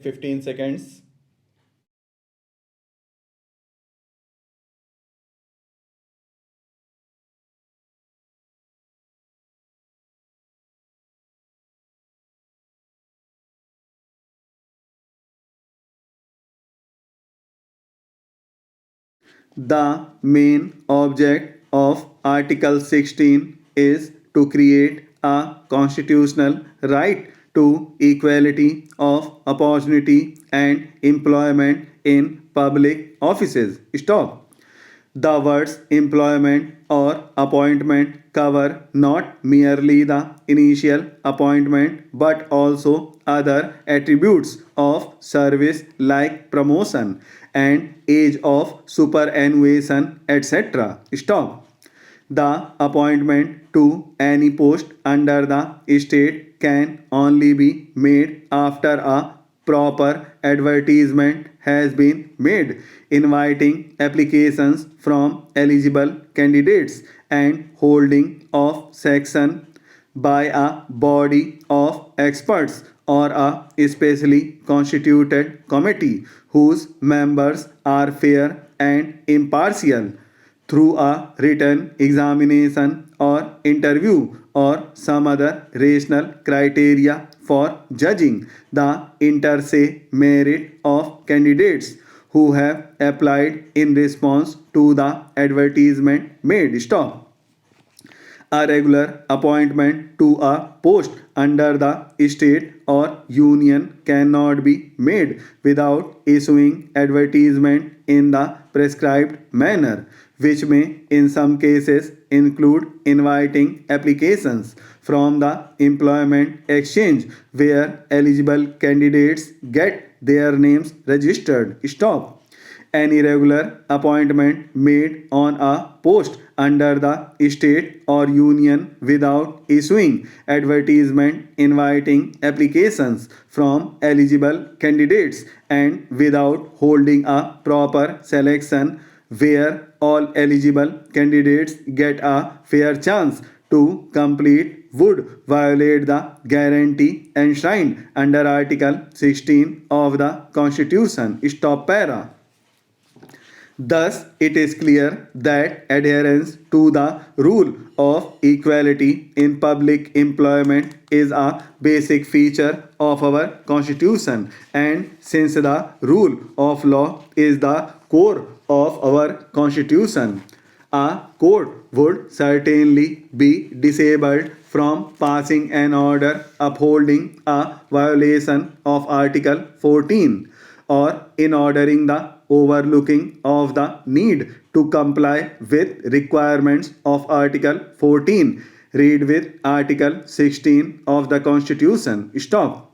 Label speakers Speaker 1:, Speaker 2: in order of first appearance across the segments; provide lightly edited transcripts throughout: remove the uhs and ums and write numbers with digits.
Speaker 1: 15 seconds. The main object of Article 16 is to create a constitutional right to equality of opportunity and employment in public offices. Stop. The words employment or appointment cover not merely the initial appointment but also other attributes of service like promotion and age of superannuation, etc. Stop. The appointment to any post under the state can only be made after a proper advertisement has been made, inviting applications from eligible candidates and holding of section by a body of experts or a specially constituted committee whose members are fair and impartial through a written examination or interview or some other rational criteria for judging the inter se merit of candidates who have applied in response to the advertisement made. Stop. A regular appointment to a post under the state or union cannot be made without issuing advertisement in the prescribed manner, which may in some cases include inviting applications from the employment exchange where eligible candidates get their names registered. Stop. Any regular appointment made on a post under the state or union without issuing advertisement inviting applications from eligible candidates and without holding a proper selection where all eligible candidates get a fair chance to complete would violate the guarantee enshrined under Article 16 of the Constitution. Stop para. Thus, it is clear that adherence to the rule of equality in public employment is a basic feature of our Constitution, and since the rule of law is the core of our Constitution, a court would certainly be disabled from passing an order upholding a violation of Article 14 or in ordering the overlooking of the need to comply with requirements of Article 14. Read with Article 16 of the Constitution. Stop.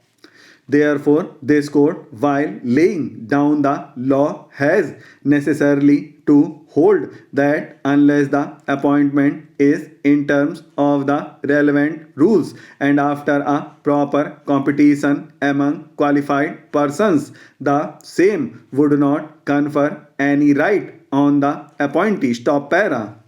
Speaker 1: Therefore, this court, while laying down the law, has necessarily to hold that unless the appointment is in terms of the relevant rules and after a proper competition among qualified persons, the same would not confer any right on the appointee. Stop para.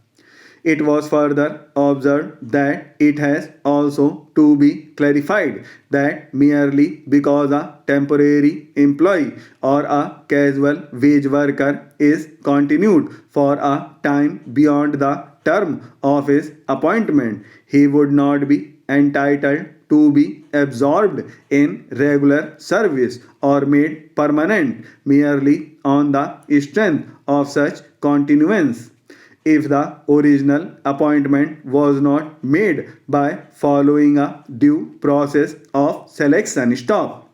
Speaker 1: It was further observed that it has also to be clarified that merely because a temporary employee or a casual wage worker is continued for a time beyond the term of his appointment, he would not be entitled to be absorbed in regular service or made permanent merely on the strength of such continuance if the original appointment was not made by following a due process of selection. Stop.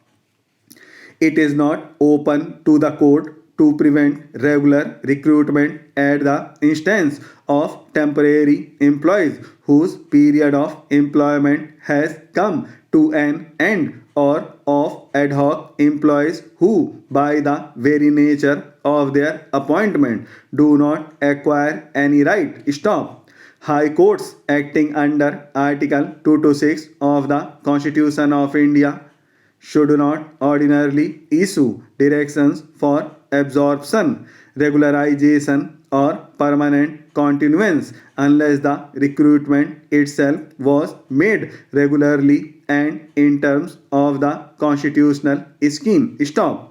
Speaker 1: It is not open to the court to prevent regular recruitment at the instance of temporary employees whose period of employment has come to an end or of ad hoc employees who, by the very nature of their appointment, do not acquire any right. Stop. High courts acting under Article 226 of the Constitution of India should not ordinarily issue directions for absorption, regularization, or permanent continuance unless the recruitment itself was made regularly and in terms of the constitutional scheme. Stop.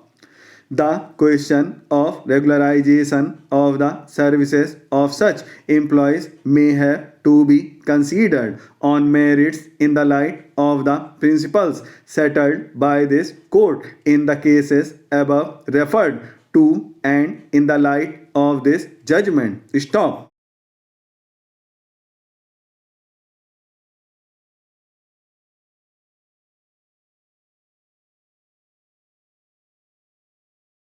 Speaker 1: The question of regularization of the services of such employees may have to be considered on merits in the light of the principles settled by this court in the cases above referred to and in the light of this judgment. Stop.